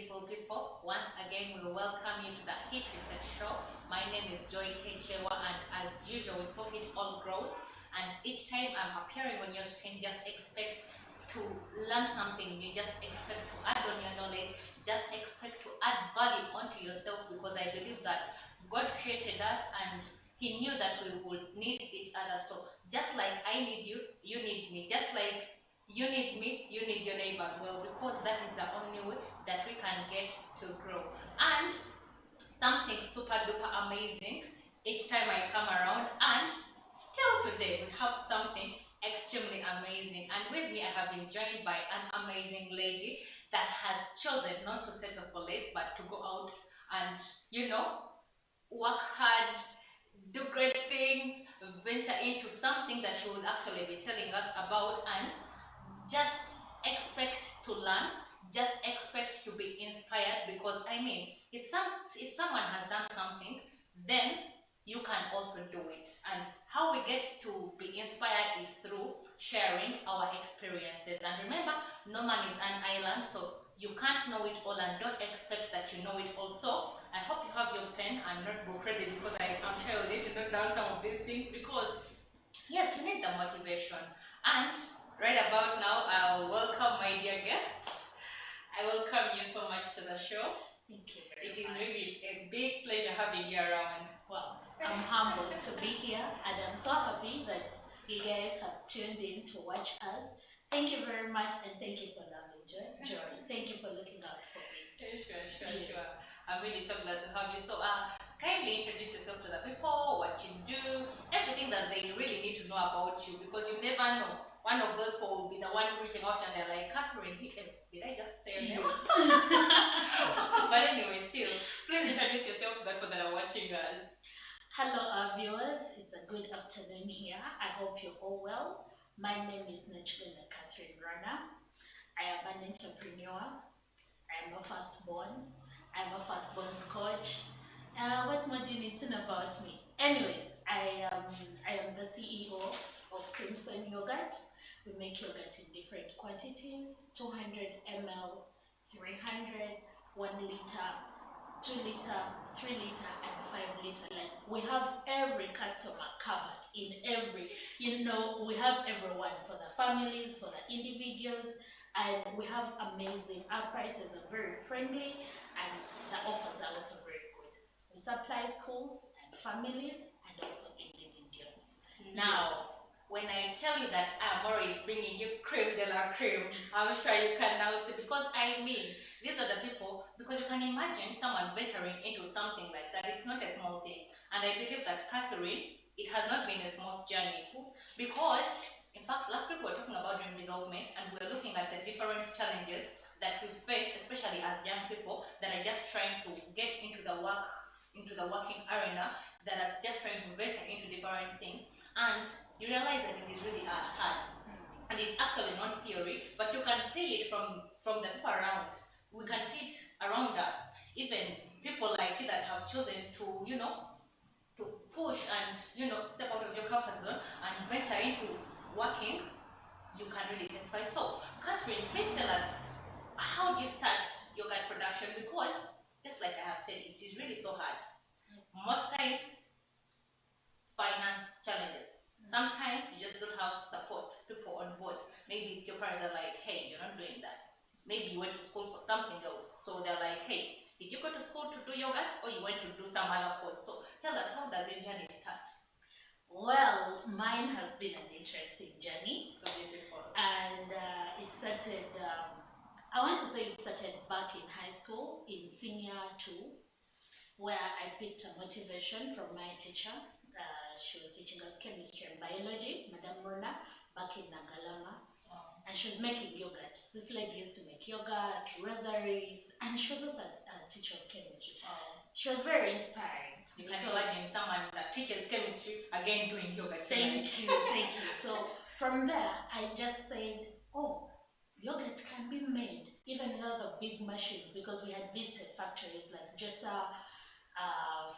beautiful people. Once again, we welcome you to the Hit Reset Show. My name is K Kyewa, and as usual, we talk it all growth. And each time I'm appearing on your screen, just expect to learn something new, just expect to add on your knowledge, just expect to add value onto yourself, because I believe that God created us and He knew that we would need each other. So just like I need you, you need me. Just like you need me, you need your neighbor as well, because that is the only way that we can get to grow. And something super duper amazing each time I come around, and still today we have something extremely amazing. And with me I have been joined by an amazing lady that has chosen not to settle for less, but to go out and, work hard, do great things, venture into something that she will actually be telling us about, and just expect to learn, just expect to be inspired, because I mean, if someone has done something, then you can also do it. And how we get to be inspired is through sharing our experiences. And remember, no man is an island, so you can't know it all, and don't expect that you know it all. So I hope you have your pen and notebook ready, because I'm sure you'll need to note down some of these things, because yes, you need the motivation. And right about now, I'll welcome my dear guest. I welcome you so much to the show. Thank you very much. It is really a big pleasure having you around. Well, I'm humbled to be here, and I'm so happy that you guys have tuned in to watch us. Thank you very much, and thank you for loving Joy. Thank you for looking out for me. Sure. I'm really so glad to have you. So, kindly introduce yourself to the people, what you do, everything that they really need to know about you, because you never know. One of those people will be the one reaching out and they're like, Catherine, did I just say your name? But anyway, still, please introduce yourself to the people that are watching us. Hello, our viewers. It's a good afternoon here. I hope you're all well. My name is Nakiganda Catherine. I am an entrepreneur. I am a firstborn. I'm a firstborn coach. What more do you need to know about me? Anyways, I am the CEO of CREAMSON yogurt. We make yogurt in different quantities: 200 ml, 300, 1 liter, 2 liter, 3 liter, and 5 liter. Like, we have every customer covered in every, we have everyone, for the families, for the individuals, and we have amazing. Our prices are very friendly, and the offers are also very good. We supply schools and families and also individuals. Now, when I tell you that Amore is bringing you creme de la creme, I'm sure you can now see, because I mean, these are the people, because you can imagine someone venturing into something like that. It's not a small thing. And I believe that Catherine, it has not been a small journey, because in fact, last week we were talking about dream development, and we were looking at the different challenges that we face, especially as young people that are just trying to get into the working arena, that are just trying to venture into different things. And you realize that it is really hard. And it's actually not theory, but you can see it from the people around. We can see it around us. Even people like you that have chosen to, to push and, step out of your comfort zone and venture into working, you can really testify. So, Catherine, please tell us, how do you start yogurt production? Because, just like I have said, it is really so hard. Most times, finance challenges. Sometimes you just don't have support, people on board. Maybe it's your parents are like, hey, you're not doing that. Maybe you went to school for something else. So they're like, hey, did you go to school to do yogurt, or you went to do some other course? So tell us, how does your journey start? Well, mine has been an interesting journey. So beautiful. And it started, I want to say it started back in high school, in senior 2, where I picked a motivation from my teacher. She was teaching us chemistry and biology, Madam Rona, back in Nagalama. Wow. And she was making yogurt. This lady used to make yogurt, rosaries, and she was also a teacher of chemistry. Wow. She was very inspiring. You can imagine someone that teaches chemistry again doing yogurt. Thank you. So from there, I just said, oh, yogurt can be made, even without the big machines, because we had visited factories like Jessa,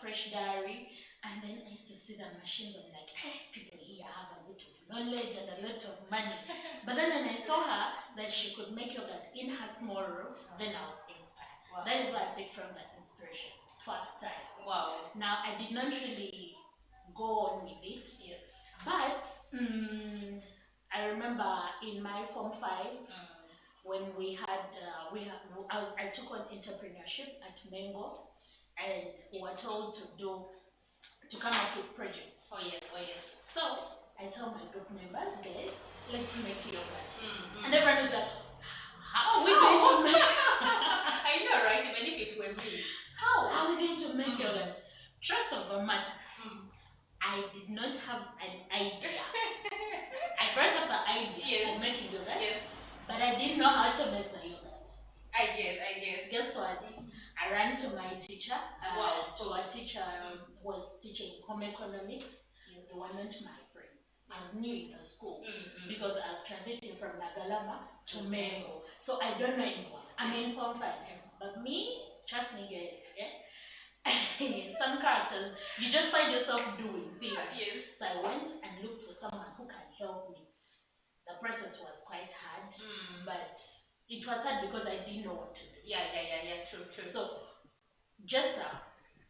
Fresh Dairy, and then I used to see the machines. I'm like, hey, people here have a lot of knowledge and a lot of money. But then when I saw her that she could make yogurt in her small room, then I was inspired. Wow. Wow. That is why I picked from that inspiration. First time. Wow. Now, I did not really go on with it, Yes. but I remember in my Form 5, when I took on entrepreneurship at Mengo, and we were told to come up with projects. Oh yes, oh yes. So I told my group members, guys, let's make yogurt. And everyone is like, how are we going to make I know, right? Even if it were me. How are we going to make yogurt? Truth of the matter, I did not have an idea. I brought up the idea of making yogurt, but I didn't know how to make the yogurt. I get. Guess what? I ran to my teacher. To a teacher who was teaching home economics. They were not my friends. I was new in the school because I was transiting from Nagalama to Mengo. So I don't know anyone. I'm in Form 5. But me, trust me guys, some characters, you just find yourself doing things. So I went and looked for someone who can help me. The process was quite hard, but it was hard because I didn't know what to do. True. So Jessa,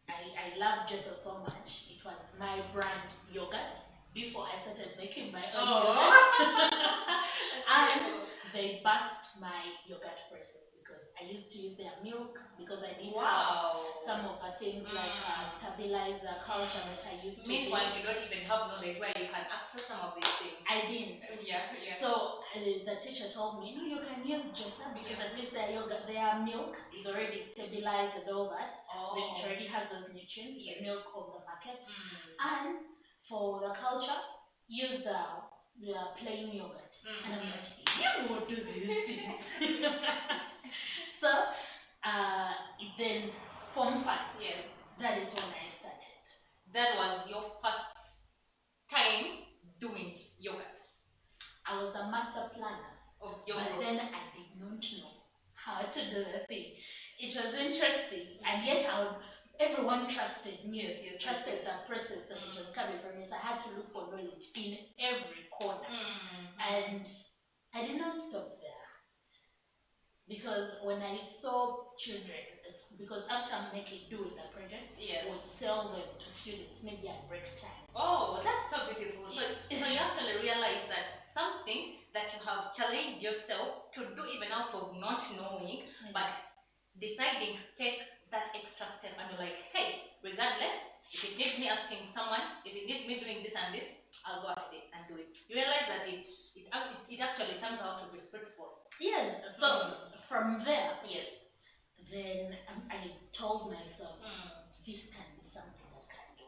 I love Jessa so much. It was my brand yogurt before I started making my own yogurt. And they backed my yogurt process because I used to use their milk because I didn't have some of the things like stabilizer culture that I used to. Meanwhile, you don't even have knowledge where you can access some of these things. I didn't. So the teacher told me, no, you can use Jessa because at least their milk is already stabilized and all that. It already has those nutrients, the milk of the market. And for the culture, use the plain yogurt. And I'm like, you will do these things. So then Form 5. That is when I started. That was your first time doing yogurt. I was the master planner of yogurt. But then I did not know how to do the thing. It was interesting, and yet everyone trusted me, trusted the process that it was coming from me. So I had to look for knowledge in every corner. And I did not stop there. Because when I saw children, because after doing the project, I would sell them to students, maybe at break time. Oh, that's so beautiful. So you actually realize that something that you have challenged yourself to do even out of not knowing, but deciding to take that extra step and you're like, hey, regardless, if it needs me asking someone, if it needs me doing this and this, I'll go ahead and do it. You realize that it actually turns out to be fruitful. Yes, so from there, then I told myself, this can be something I can do.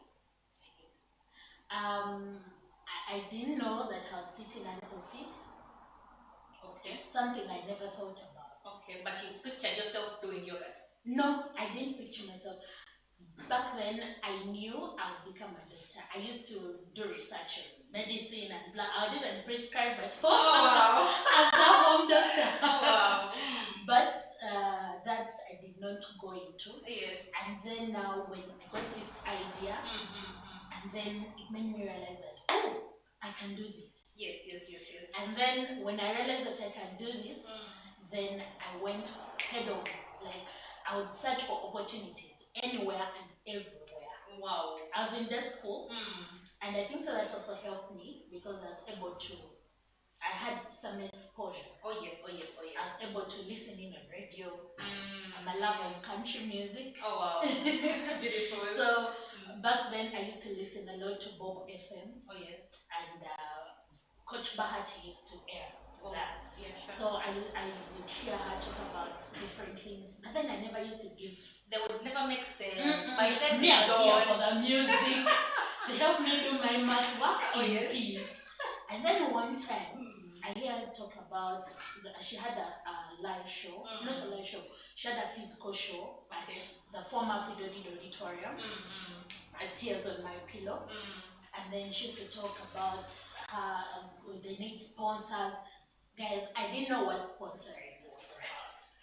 I didn't know that I would sit in an office. It's something I never thought about. But you pictured yourself doing yogurt? No, I didn't picture myself. Back then, I knew I would become a doctor. I used to do research on medicine and blah. I would even prescribe at home as a home doctor. But that I did not go into. And then now when I got this idea, and then it made me realize that, oh, I can do this. Yes. And then when I realized that I can do this, then I went head on. Like, I would search for opportunities anywhere and everywhere. Wow. I was in that school, and I think that also helped me because I was able to, I had some exposure. Oh yes. I was able to listen in on radio. I'm a lover of country music. Oh wow. Beautiful. So back then I used to listen a lot to Bob FM. Oh yes. And Coach Bahati used to air that. So I would hear her talk about different things, but then I never used to give. They would never make sense. By then me, I was here for the music to help me do my math work in peace. And then one time, I hear her talk about, she had a live show, not a live show, she had a physical show at the former Fidodi Auditorium, at Tears on My Pillow. And then she used to talk about they need sponsors. Guys, I didn't know what sponsoring was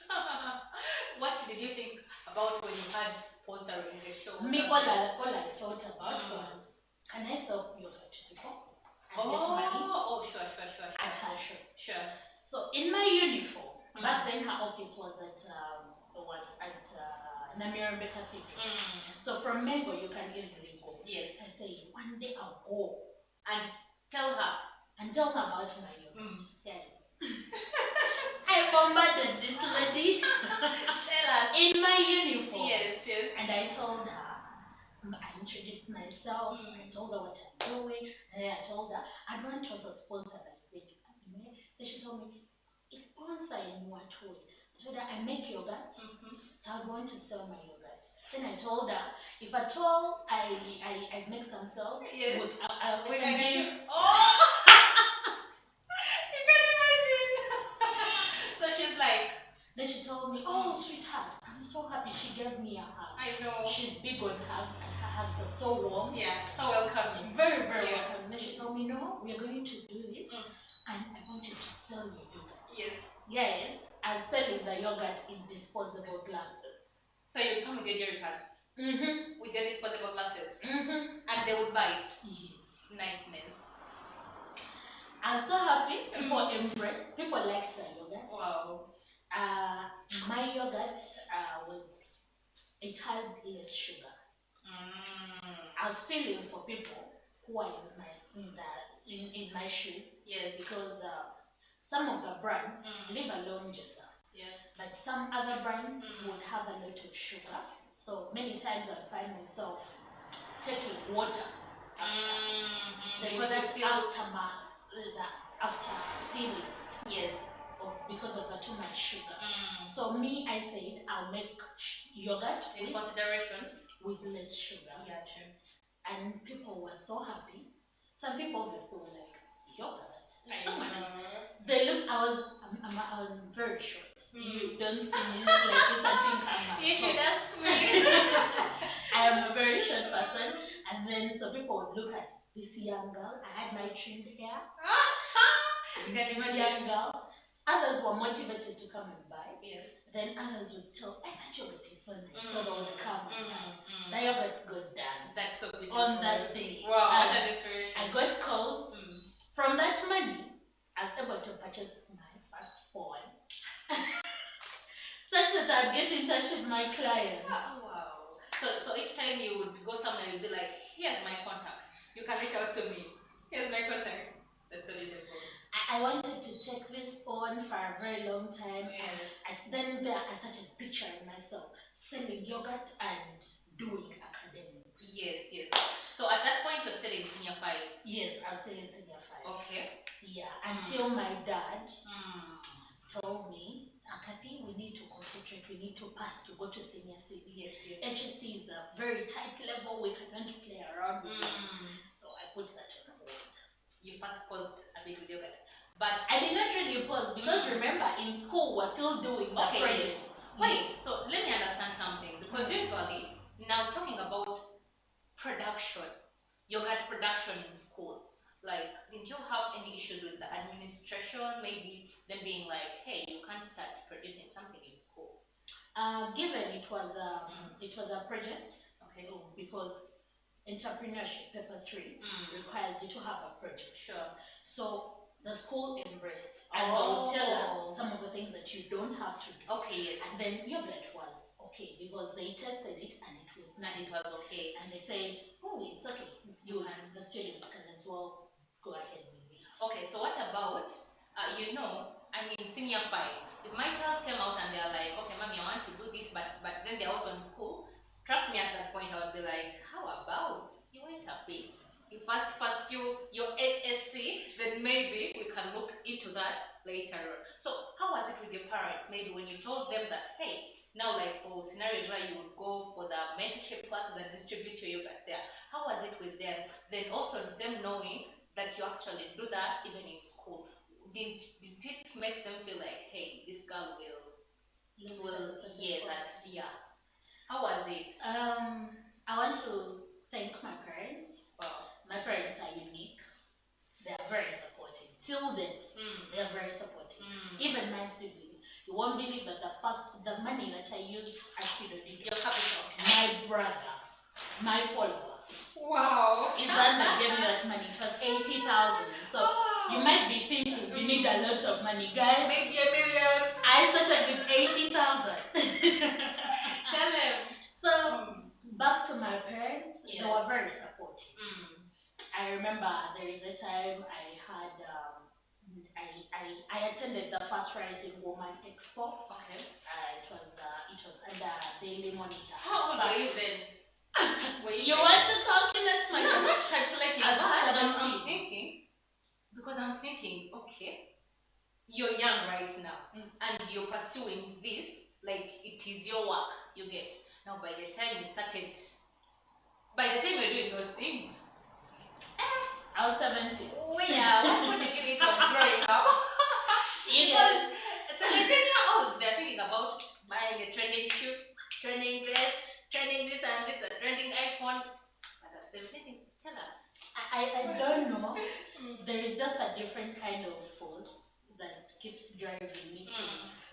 about. What did you think about when you had sponsoring the show? Me, all I thought about was, can I sell yogurt to people and get money? Oh, sure. At her show. Sure. So in my uniform, back then her office was at Nakiganda Catherine. So from Mango, you can easily go. Yes. I say, one day I'll go And tell her. and tell her about my yogurt. Yes. I bombarded this lady Tell us. in my uniform. Yes, yes. And I told her, I introduced myself, I told her what I'm doing, and then I told her, I want to also sponsor that event. Then she told me, sponsor in what way? I told her, I make yogurt, so I want to sell my yogurt. Then I told her, if at all I make some sales, yes. we can give. Oh! You can imagine! So she's like. Then she told me, oh, sweetheart, I'm so happy she gave me a hug. I know. She's big on hugs, and her hugs are so warm. Yeah, so welcoming. Very, very welcoming. Then she told me, no, we are going to do this, and I want you to sell your yogurt. Yes. Yes, I'm selling the yogurt in disposable glasses. So you come with your jerry can? With your disposable glasses? And they would buy it? Yes. Niceness. I was so happy. People impressed. People liked the yogurt. Wow. My yogurt it had less sugar. I was feeling for people who are in my shoes. Yes. Because some of the brands, leave alone just but some other brands would have a lot of sugar. So many times I find myself taking water after after feeling. Yes. Because of the too much sugar. So me, I said I'll make yogurt in consideration with less sugar. Yeah, true. And people were so happy. Some people obviously were like, yogurt? They look, I'm very short. You don't see me like this and think I'm you should ask me. I am a very short person. And then so people would look at this young girl. I had my trimmed hair. This young girl. Others were motivated to come and buy. Yes. Then others would tell, I thought yogurt is so nice. So they would come and buy. The yogurt got done. That's so beautiful. On that day. Wow, what an inspiration. I got calls. From that money, I was able to purchase my first phone. Such that I'd get in touch with my clients. Oh, wow. So each time you would go somewhere, you'd be like, here's my contact. You can reach out to me. Here's my contact. That's so beautiful. I wanted to take this phone for a very long time, and then I started picturing myself selling yogurt and doing academics. Yes, yes. So at that point, you're still in senior 5? Yes, I was still in senior 5. Okay. Yeah, until my dad told me, Kathy, we need to concentrate, we need to pass to go to senior 6. Yes, yes. HSC is a very tight level, we cannot play around with it. So I put that on hold. You first paused a bit with yogurt. But I did not really pause because remember, in school, we're still doing the project. Wait, so let me understand something. Because usually, now talking about production, yogurt production in school, like, did you have any issues with the administration, maybe them being like, hey, you can't start producing something in school? Given it was a project, okay, because entrepreneurship paper 3 requires you to have a project. Sure. So the school embraced and they would tell us some of the things that you don't have to do. Okay, yes. And then yogurt was okay because they tested it and it was nice. And it was okay. And they said, oh, it's okay. It's good. And the students can as well go ahead with it. Okay, so what about, senior 5? If my child came out and they're like, okay, mommy, I want to do this, but then they're also in school, trust me, at that point, I would be like, how about you wait a bit? You first pursue your HSC, then maybe we can look into that later on. So how was it with your parents? Maybe when you told them that, hey, now like for scenarios where you would go for the mentorship classes and distribute your yogurt there, how was it with them? Then also them knowing that you actually do that even in school. Did it make them feel like, hey, this girl will How was it? I want to thank my parents. Wow. My parents are unique. They are very supportive. Till date, they are very supportive. Even my siblings. You won't believe that the money that I used at Pidodigi, your capital, my brother, my follower, wow, is that that gave me that money. It was 80,000. So you might be thinking you need a lot of money, guys. Maybe $1 million. I started with 80,000. Tell them. I remember there is a time I had I attended the first Rising Woman Expo. Okay. It was under Daily Monitor. How old were you then? You want to calculate my No, I'm not calculating, As but 17. I'm thinking, because I'm thinking, okay, you're young right now, and you're pursuing this like it is your work, you get. Now, by the time you're doing those things, I was 17. oh yeah, what would you eat on growing up? Because 17-year-old, they're thinking about buying a trending shoe, trending dress, trending this and this, a trending iPhone. But at 17, tell us. I don't know. There is just a different kind of force that keeps driving me to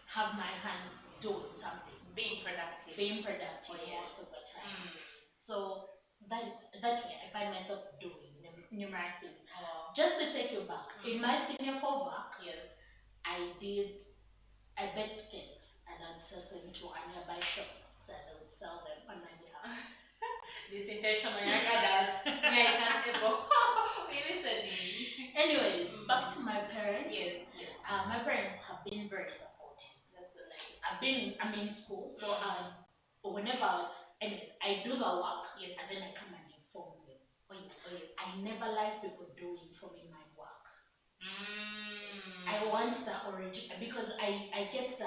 have my hands doing something. Being productive. Most of the time. So that way I find myself doing numerous things. Just to take you back, in my senior 4 work, I baked cakes and I'd take them to a nearby shop so they would sell them on my behalf. This intention on young adults. I can't able. We're listening. Anyways, back to my parents. Yes. My parents have been very supportive. That's so nice. I'm in school, so whenever, anyways, I do the work, and then I come and inform them. I never like people doing for me my work. I want the origin, because I get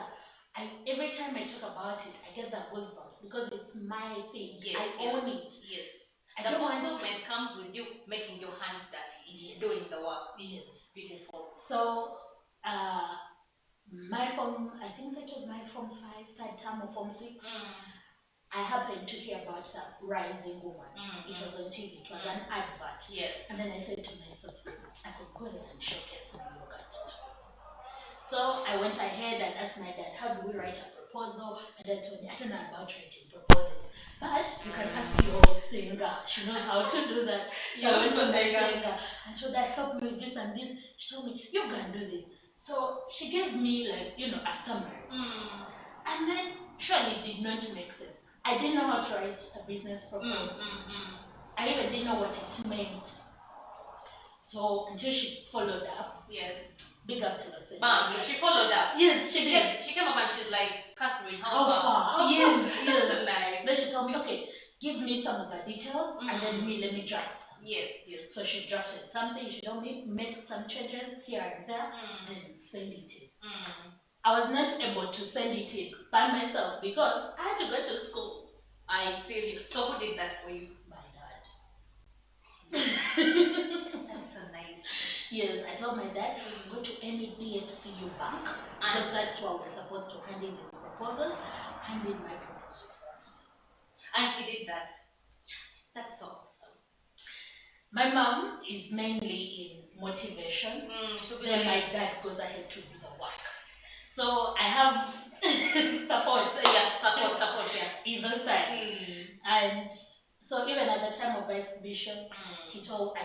every time I talk about it, I get the goosebumps because it's my thing. I own it. Yes. The fulfillment comes with you making your hands dirty, doing the work. Yes. Beautiful. So, my form, I think that was my form 5, third term or form 6. I happened to hear about the Rising Woman. It was on TV. It was an advert. Yes. And then I said to myself, I could go there and showcase my yogurt. So I went ahead and asked my dad, how do we write a proposal? And then told me, I don't know about writing proposals, but you can ask your singer. She knows how to do that. So I went to my singer and told her, help me with this and this. She told me, you can do this. So she gave me like, a summary. And then surely it did not make sense. I didn't know how to write a business proposal. I even didn't know what it meant. So until she followed up. Yes. Big up to the thing. She followed up. Yes, she did. She came up and she's like, Catherine, how far? Yes. Nice. Then she told me, okay, give me some of the details and then let me draft some. Yes. So she drafted something. She told me make some changes here and there, then send it in. I was not able to send it in by myself because I had to go to school. I feel you. So who did that for you? My dad. That's so nice. Yes, I told my dad, go to any BHCU bank, because that's where we're supposed to hand in these proposals, hand in my proposal for me. And he did that. That's so awesome. My mom is mainly in motivation, then my dad goes ahead to do the work. So I have support. Support, either side. And so even at the time of the exhibition, I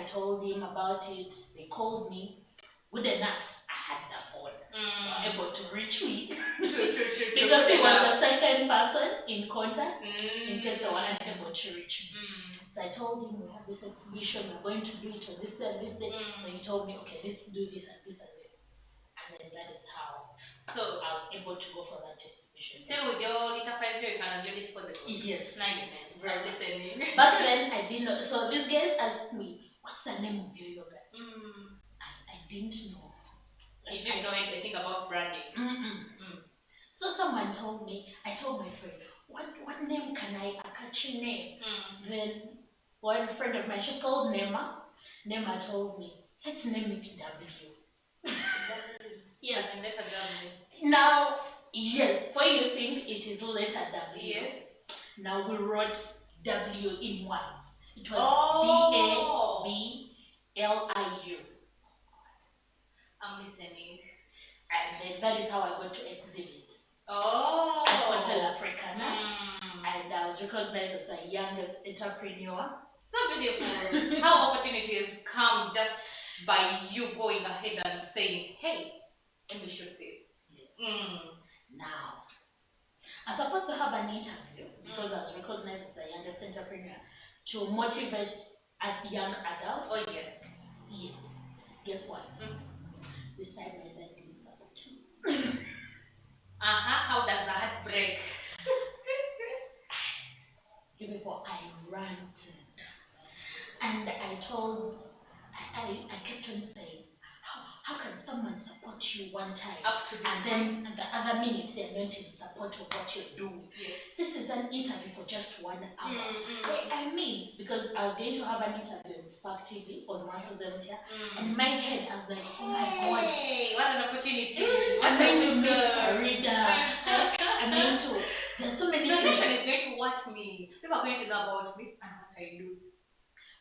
told him about it. They called me. Good enough, I had the phone. They were able to reach me. Because he was the second person in contact in case they weren't able to reach me. So I told him, we have this exhibition, we're going to do it on this day and this day. So he told me, okay, let's do this and this and this. And then that is how I was able to go for that exhibition. Still with your little 5 drink and your disposable? Yes. Niceness. Right. Listening. Back then, I didn't know. So these guys asked me, what's the name of your yogurt? And I didn't know. You didn't know anything about branding? So someone told me, I told my friend, what name can a catchy name? Then one friend of mine, she's called Nema. Nema told me, let's name it W. Yes, and letter W. Now, yes, why you think it is letter W? Yeah. Now we wrote W in words. It was BABLIU. I'm listening. And then that is how I got to exhibit. At Hotel Africana. And I was recognized as the youngest entrepreneur. So beautiful. How opportunities come just by you going ahead and saying, hey, let me shoot this. Yes. Now, I was supposed to have an interview because I was recognized as the youngest entrepreneur to motivate young adults. Oh yes. Yes. Guess what? Mm. This time my dad didn't support me. How does the heart break? Before I ranted. And I told, I kept on saying, how can someone support you one time Up to this and then the other minute they're not in support of what you're doing? Yeah. This is an interview for just 1 hour. I mean, because I was going to have an interview on Spark TV on Masters Empire, and in my head I was like, oh my god, Hey, what an opportunity! I'm going to meet Farida. I'm going to. There's so many The things. nation is going to watch me. People are going to know about me and what I do.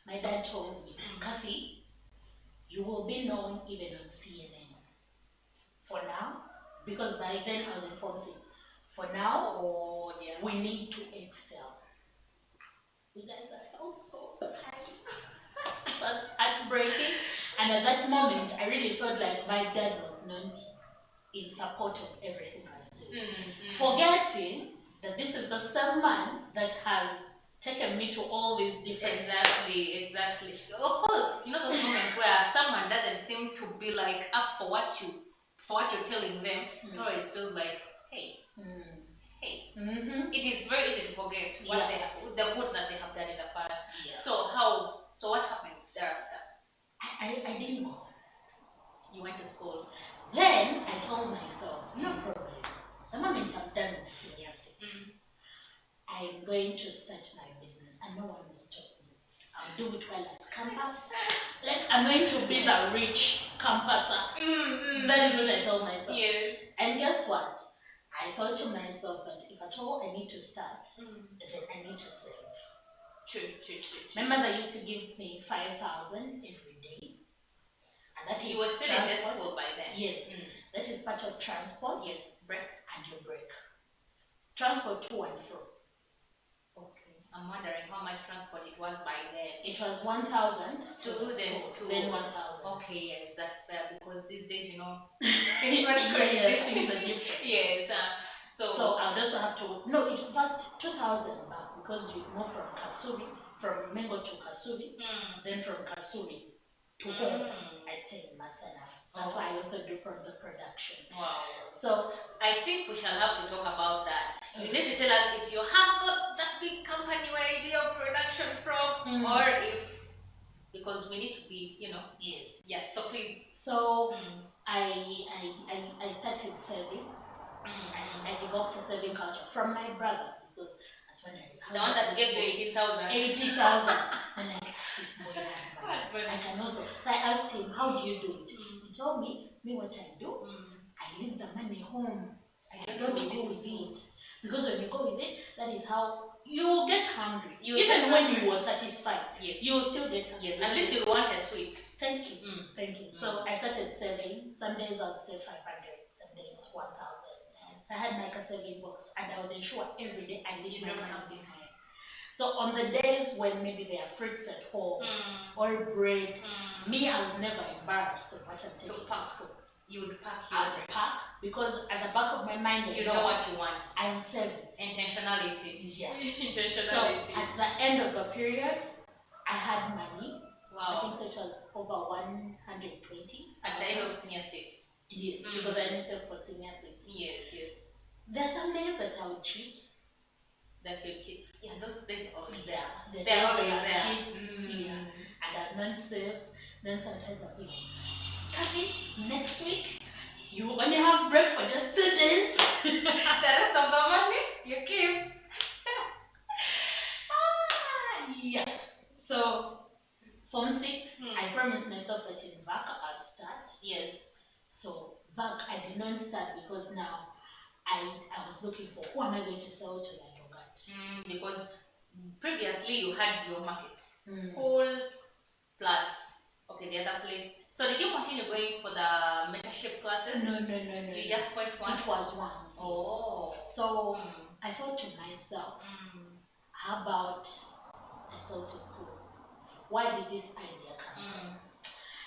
My dad told me, Kathy, you will be known even on CNN. For now, because by then I was in Form 6. For now, we need to excel. You guys, I felt so bad. It was heartbreaking. And at that moment, I really felt like my dad was not in support of everything I was doing. Forgetting that this is the same man that has taken me to all these different... Exactly. Of course, you know those moments where someone doesn't seem to be like up for what you're telling them. It always feels like, hey. It is very easy to forget what the good that they have done in the past. Yeah. So what happened thereafter? I didn't go. You went to school. Then I told myself, no problem. The moment I'm done with senior six, I'm going to start my business and no one will stop me. I'll do it well at campus. Like, I'm going to be the rich campuser. That is what I told myself. Yes. And guess what? I thought to myself that if at all I need to start, then I need to save. True. My mother used to give me 5,000 every day. And that is you were still in school by then? Yes. That is part of transport. Yes. Break. And your break. Transport to and fro. Okay. I'm wondering how much transport it was by then. It was 1,000 then 1,000. Okay, yes, that's fair because these days, you know, things are crazy. Things are different. Yes. So I would also have to, no, it was 2,000 back because you move from Kasuri, from Mengo to Kasuri, then from Kasuri to home, I stay in Masana. That's why I also do from the production. Wow. So I think we shall have to talk about that. You need to tell us if you have got that big company where you do your production from, or if, because we need to be, you know. Yes. Yeah. So please. So I started serving. I developed a serving culture from my brother because that's when the one that gave you 80,000. 80,000. And like, this boy I can also. So I asked him, how do you do it? He told me what I do. I leave the money home. I don't go with it. Because when you go with it, that is how you will get hungry. Even when you were satisfied, you will still get hungry. Yes, at least you want a sweet. Thank you. Thank you. So I started serving. Some days I would save 500, some days 1,000. So I had like a saving box and I would ensure every day I leave my money behind. So on the days when maybe there are fruits at home or bread, me, I was never embarrassed of what I'm taking to school. You would pack I would pack because at the back of my mind, you know what you want. I am saving. Intentionality. Yeah. Intentionality. So at the end of the period, I had money. Wow. I think so it was over 120. At the end of senior six. Yes, because I didn't save for senior six. Yes. There are some days that I would cheat. That you cheat. Yeah, those days are always there. They're always there. Cheat. Yeah. And I've not saved. Then sometimes I'll be like, Kathy, next week, you only have bread for just 2 days. The rest of the money, you keep. Yeah. So, Form 6, I promised myself that in VAC I'd start. Yes. So, VAC, I did not start because now I was looking for who am I going to sell to like YOGHURT. Because previously you had your market. School plus, the other place. So did you continue going for the mentorship classes? No. You just went once? It was once. Oh. So I thought to myself, how about I sell to schools? Why did this idea come?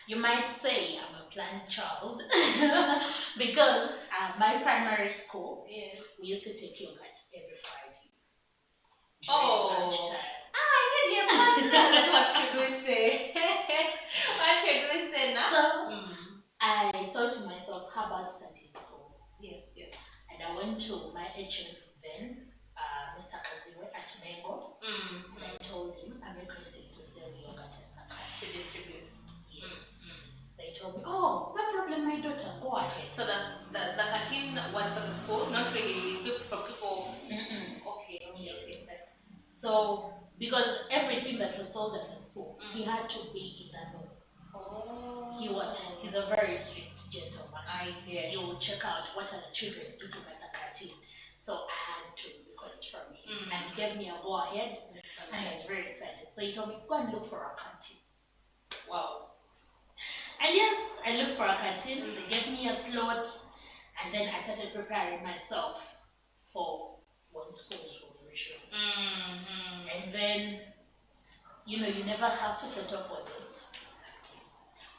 You might say I'm a planned child because my primary school, we used to take YOGHURT every Friday. Oh. Lunchtime. I did hear that. What should we say? So, because everything that was sold at the school, he had to be in that room. He's a very strict gentleman. I guess. He will check out what are the children eating at the canteen. So I had to request from him. And he gave me a go ahead, and I was very excited. So he told me, go and look for a canteen. Wow. And yes, I looked for a canteen. They gave me a slot, and then I started preparing myself for when schools will resume. And then, you never have to settle for this.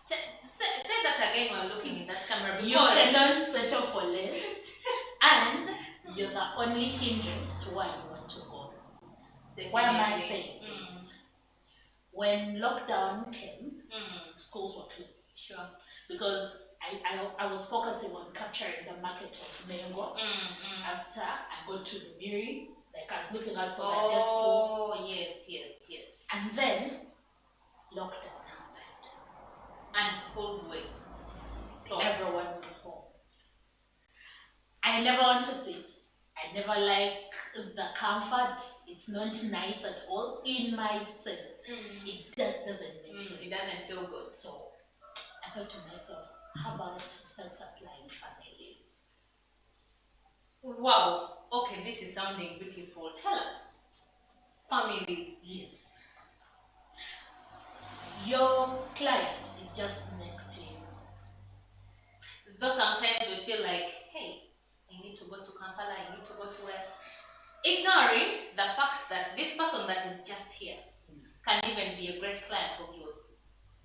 Say that again while looking in that camera. You cannot settle for less, and you're the only hindrance to where you want to go. Why am I saying this? When lockdown came, schools were closed. Sure. Because I was focusing on capturing the market of mango. After I got to the Miri, like I was looking out for the schools. Oh, yes. And then lockdown happened. And schools were closed. Everyone was home. I never want to sit. I never like the comfort. It's not nice at all in my sense. It just doesn't make sense. It doesn't feel good. So I thought to myself, how about start supplying family? Wow. Okay, this is sounding beautiful. Tell us. Family. Yes. Your client is just next to you. Though sometimes we feel like, hey, I need to go to Kampala, I need to go to where. Ignoring the fact that this person that is just here can even be a great client of yours.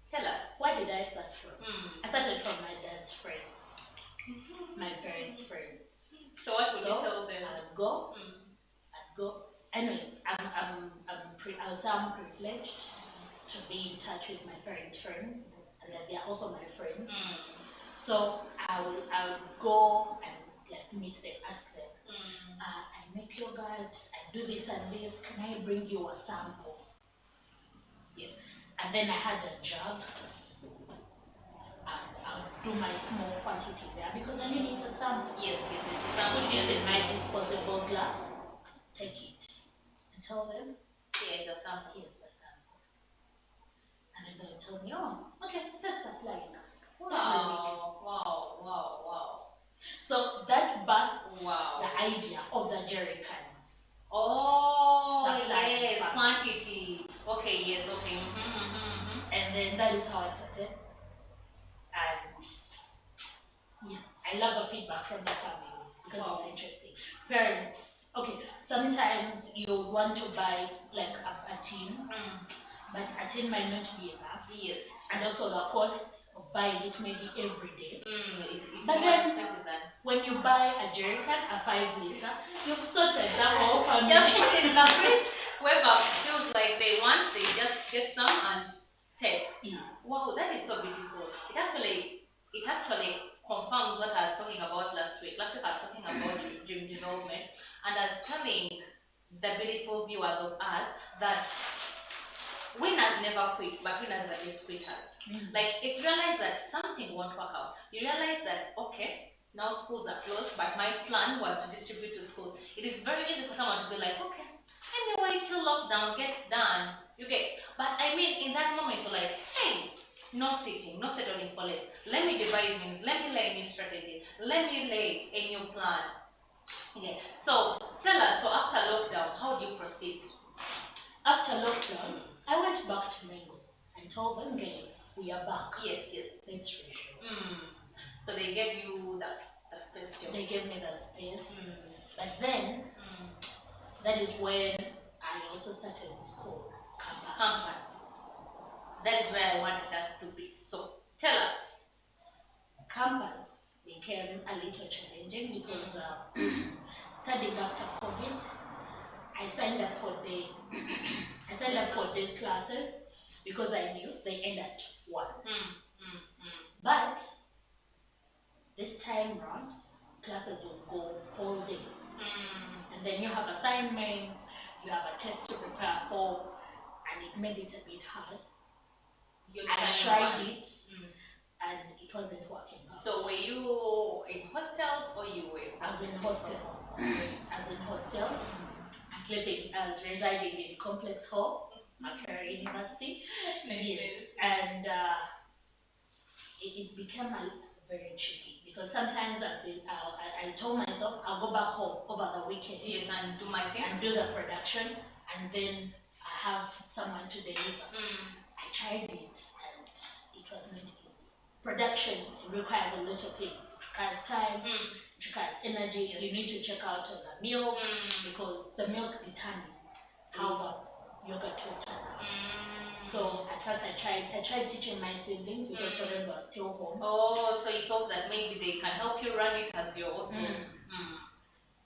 Tell us. Where did I start from? I started from my dad's friends, my parents' friends. So what would you tell them? I'd go. Anyways, I was privileged to be in touch with my parents' friends, and that they are also my friends. So I would go and meet them, ask them, I make yogurt, I do this and this, can I bring you a sample? Yeah. And then I had a jug. I'll do my small quantity there because I mean it's a sample. Yes. Put it in my disposable glass, take it, and tell them, here's the sample. And then they'll tell me, oh, okay, let's apply it. Wow. So that birthed the idea of the jerry cans. Oh, yes, quantity. Okay, yes, okay. And then that is how I started. And yeah, I love the feedback from the families because it's interesting. Parents, okay, sometimes you want to buy like a tin, but a tin might not be enough. Yes. And also the cost of buying it maybe every day. It's but more then expensive than when you buy a jerry can, a 5 liter, you've sorted the whole family. Just put it in the fridge. Whoever feels like they want, they just get some and take. Yes. Wow, that is so beautiful. It actually confirms what I was talking about last week. Last week I was talking about dream development, and I was telling the beautiful viewers of us that winners never quit, but winners are just quitters. Like, if you realize that something won't work out, you realize that, okay, now schools are closed, but my plan was to distribute to school. It is very easy for someone to be like, okay, let me wait till lockdown gets done. You get? But I mean, in that moment, you're like, hey, no sitting, no settling for less. Let me devise things, let me lay a new strategy, let me lay a new plan. Okay, so tell us, so after lockdown, how do you proceed? After lockdown, I went back to Mango and told them, guys, we are back. Yes. Let's resume. So they gave you the space. They gave me the space. But then, that is when I also started school. Campus. That is where I wanted us to be. So tell us. Campus became a little challenging because studying after COVID, I signed up for day classes because I knew they end at 1. But this time round, classes will go all day. And then you have assignments, you have a test to prepare for, and it made it a bit hard. I tried it, and it wasn't working out. So were you in hostels or you were? I was in hostel. I was residing in Complex Hall, Makerere University. Yes, and it became very tricky because sometimes I told myself I'll go back home over the weekend. Yes, and do my thing. And do the production, and then I have someone to deliver. I tried it, and it was not easy. Production requires a lot of things. It requires time, it requires energy. You need to check out on the milk because the milk determines how the yogurt will turn out. So at first I tried teaching my siblings because for them were still home. Oh, so you thought that maybe they can help you run it as you're also.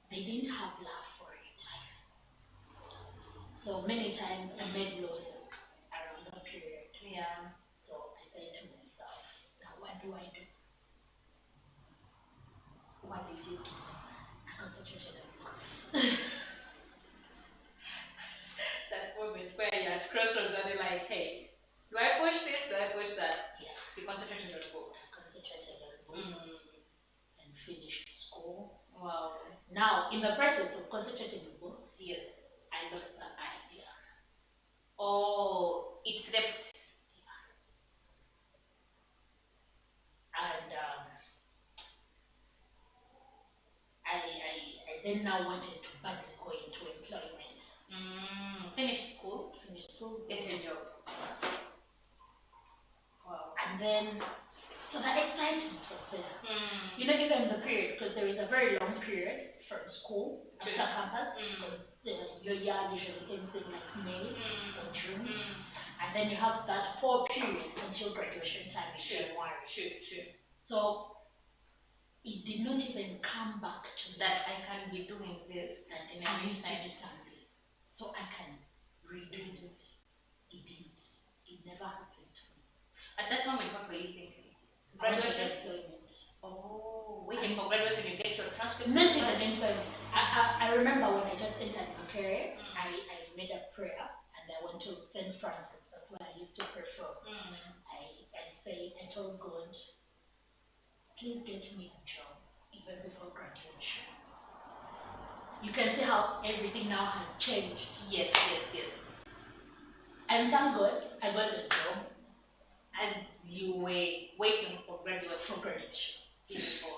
They didn't have love for it. So many times I made losses around that period. Yeah. So I said to myself, now what do I do? What did you do? I concentrated on books. That moment where you're at crossroads and you're like, hey, do I push this? Do I push that? Yeah. You concentrated on books. I concentrated on books and finished school. Wow. Now, in the process of concentrating on books, yes, I lost the idea. Oh, it slept. And I then now wanted to badly go into employment. Finish school, Get a job. Wow. And then, so the excitement was there. You know, even the period, because there is a very long period from school after campus, because your year usually ends in like May or June. And then you have that whole period until graduation time in January. So it did not even come back to that I can be doing this. That I need to do something. So I can redo it. It didn't. It never happened to me. At that moment, what were you thinking? Graduation employment. Oh, waiting for graduation, you get your transcript? Not even employment. I remember when I just entered my career, I made a prayer and I went to St. Francis. That's where I used to pray from. I told God, please get me a job even before graduation. You can see how everything now has changed. Yes. And thank God, I got the job. As you were waiting for graduation. Beautiful.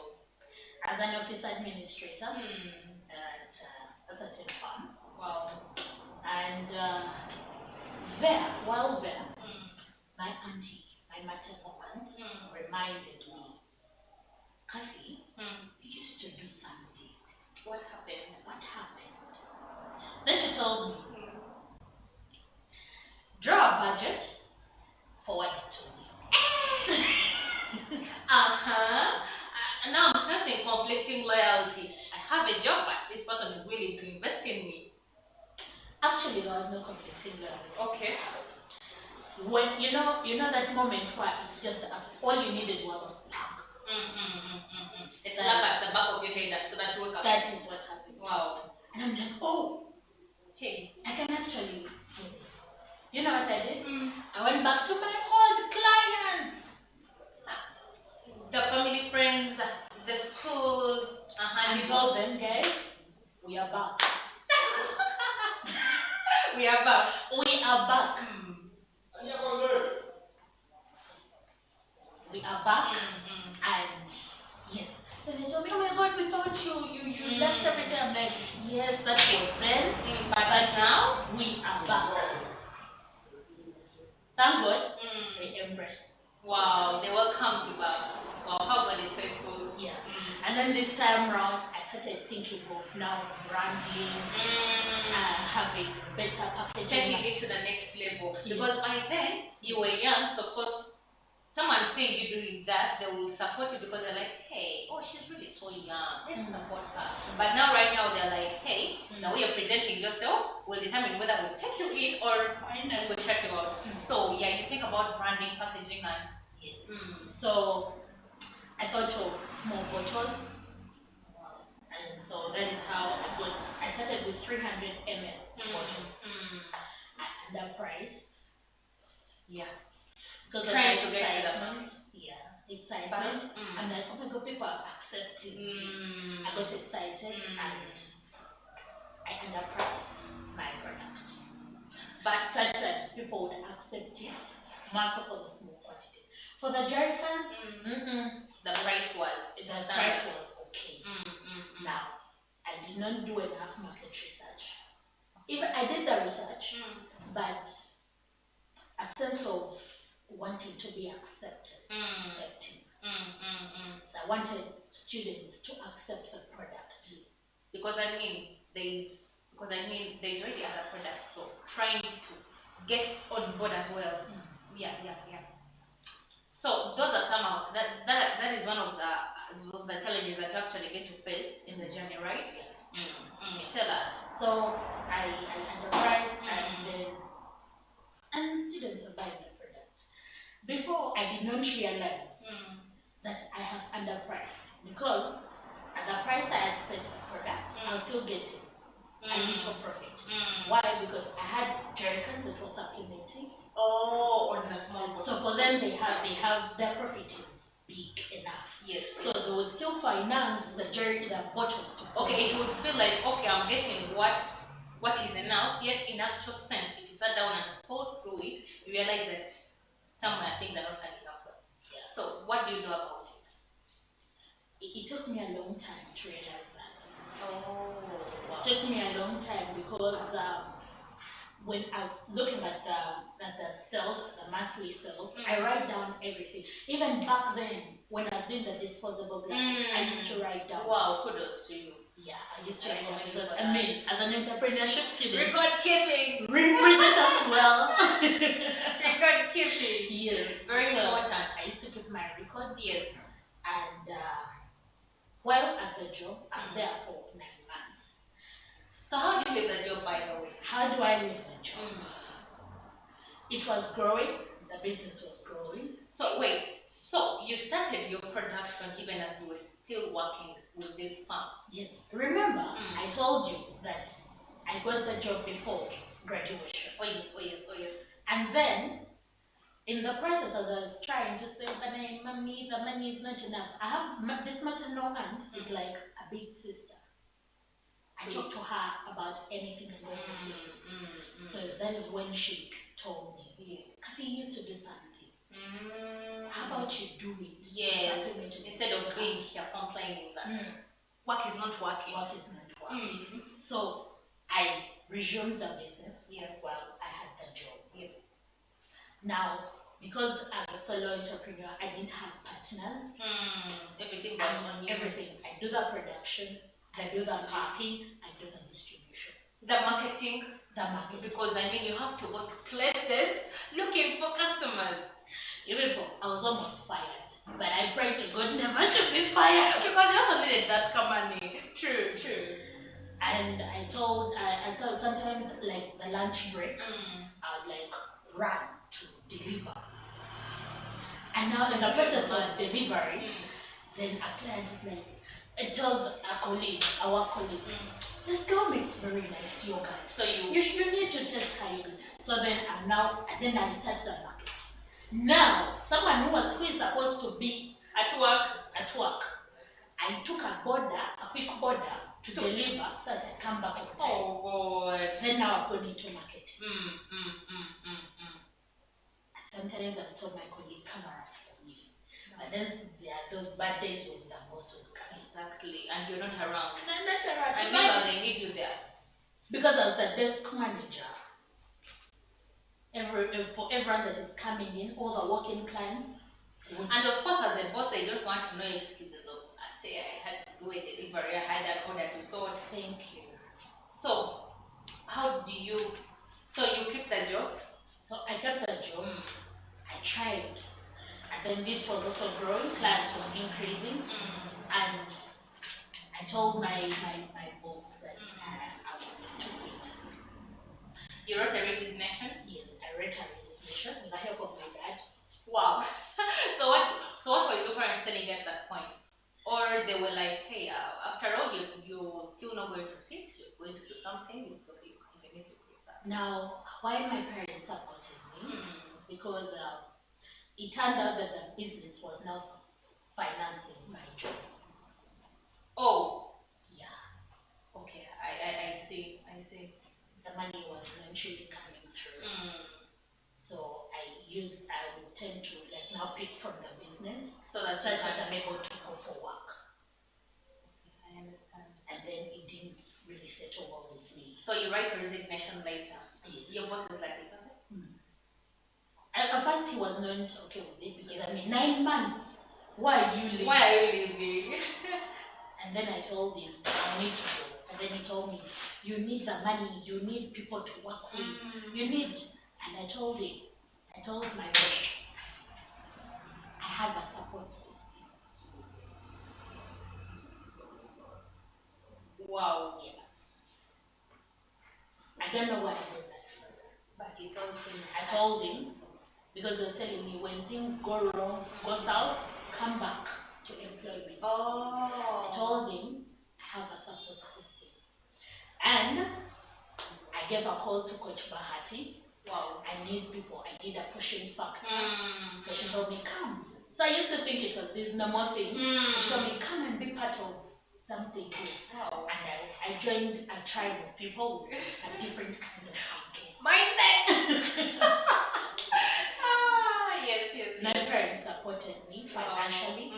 As an office administrator at a certain farm. Wow. And while there, my auntie, my maternal aunt, reminded me, Kathy, you used to do something. What happened? Then she told me, draw a budget, forward it to me. Now I'm sensing conflicting loyalty. I have a job, but this person is willing to invest in me. Actually, there was no conflicting loyalty. Okay. When you know that moment where it's just us, all you needed was a slap. A slap at the back of your head so that you wake up. That is what happened. Wow. And I'm like, oh, hey, I can actually do this. You know what I did? I went back to my old clients. The family, friends, the schools, and told them, guys, we are back. We are back. We are back. We are back. And yes. And they told me, oh my God, we thought you left everything. I'm like, yes, that was then. But now we are back. Thank God, they embraced. Wow, they welcomed you back. Wow, how God is faithful. Yeah. And then this time around, I started thinking of now branding, having better packaging. Taking it to the next level. Yes. Because by then, you were young, so of course, someone seeing you doing that, they will support you because they're like, hey, oh, she's really so young, let's support her. But now, right now, they're like, hey, the way you're presenting yourself will determine whether we'll take you in or we'll shut you out. So, yeah, you think about branding, packaging, and so I thought of small bottles. And so that is how I started with 300 ml bottles at the price. Yeah. Because trying to get to excitement. Excitement. I'm like, oh my God, people are accepting this. I got excited and I underpriced. people would accept it, more so for the small quantity. For the jerrycans, the price was okay. Now, I did not do enough market research. Even I did the research, but a sense of wanting to be accepted, expecting. So I wanted students to accept the product. Because there's already other products, so trying to get on board as well. Yeah. So those are some of that is one of the challenges that you actually get to face in the journey, right? Tell us. So I underpriced and students are buying the product. Before I did not realize that I have underpriced, because at the price I had set the product, I was still getting a little profit. Why? Because I had jerrycans that were supplementing. Oh, on the small bottles. So for them, they have their profit is big enough. Yes. So they would still finance the bottles to. Okay, it would feel like, okay, I'm getting what is enough. Yet in actual sense, if you sat down and thought through it, you realize that somewhere things are not adding up. Yeah. So what do you do about it? It took me a long time to realize that. Oh, wow. It took me a long time because when I was looking at the sales, the monthly sales, I write down everything. Even back then, when I was doing the disposable glasses, I used to write down. Wow, kudos to you. Yeah, I used to write down because as an entrepreneurship student, record keeping represent us well. Record keeping. Yes, very important. I used to keep my record. Yes. And while at the job, I was there for 9 months. So how do you leave the job, by the way? How do I leave the job? It was growing. The business was growing. So wait. So you started your production even as you were still working with this farm? Yes. Remember, I told you that I got the job before graduation. Oh yes. And then, in the process, as I was trying to say, mommy, the money is not enough. I have this maternal aunt is like a big sister. I talk to her about anything and everything. So that is when she told me, Kathy used to do something. How about you do it? Yeah. Instead of being here complaining that work is not working. Work is not working. So I resumed the business while I had the job. Yeah. Now, because as a solo entrepreneur, I didn't have partners. Everything was on you. Everything. I do the production, I do the packing, I do the distribution. The marketing. Because you have to go to places looking for customers. I was almost fired, but I prayed to God never to be fired. Because you also needed that money. True. And I told, so sometimes like the lunch break, I would like run to deliver. And now in the process of delivery, then a client like, it tells our colleague, this girl makes very nice yogurt. So you need to test her yogurt. So then I start the market. Now, someone who is supposed to be at work, I took a quick border to deliver so that I come back on time. Oh God. Then now I'm going into market. Sometimes I told my colleague, come around for me. But then there are those bad days when the boss would come. Exactly, and you're not around. I'm not around. I remember they need you there. Because as the desk manager, for everyone that is coming in, all the walk-in clients. And of course, as a boss, they don't want to know excuses of, say, I had to do a delivery, I had an order to sort. Thank you. So, you keep the job? So I kept the job. I tried. And then this was also growing, clients were increasing. And I told my boss that I wanted to quit. You wrote a resignation? Yes, I wrote a resignation with the help of my dad. Wow. So what were your parents telling at that point? Or they were like, hey, after all, you're still not going to sit, you're going to do something, so you can even if you quit that. Now, why my parents supported me? Because it turned out that the business was now financing my job. Oh. Yeah. Okay, I see. The money was eventually coming through. So I would tend to like now pick from the business So that's such that I'm able to go for work. I understand. And then it didn't really settle well with me. So you write a resignation later. Yes. Your boss is like, it's okay. At first he was not okay with it because I mean 9 months. Why are you leaving? Why are you leaving? And then I told him I need to go. And then he told me, you need the money, you need people to work with, you need. And I told my boss, I have a support system. Wow. Yeah. I don't know why I did that further. But you told him. I told him because he was telling me when things go wrong, go south, come back to employment. Oh. I told him I have a support system. And I gave a call to Coach Bahati. Wow. I need people, I need a pushing factor. So she told me, come. So I used to think it was this normal thing. She told me, come and be part of something good. Wow. And I joined a tribe of people with a different kind of thinking. Mindset! Yes. My parents supported me financially.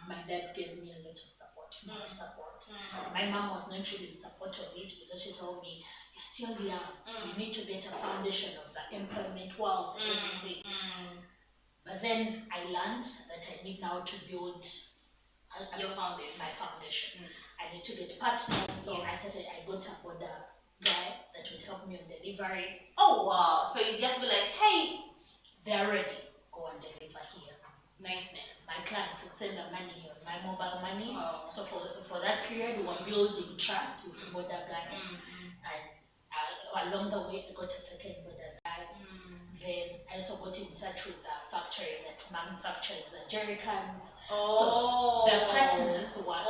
My My dad gave me a lot of support, more support. My mom was not really in support of it because she told me, you're still young. You need to get a foundation of the employment world and everything. But then I learned that I need now to build my foundation. I need to get partners. So I got a border guy that would help me on delivery. Oh wow. So you just be like, hey, they're ready. Go and deliver here. Nice. My clients would send the money on my mobile money. Wow. So for that period, we were building trust with the border guy. And along the way, I got a second border guy. Then I also got in touch with the factory that manufactures the jerry cans. So the partners were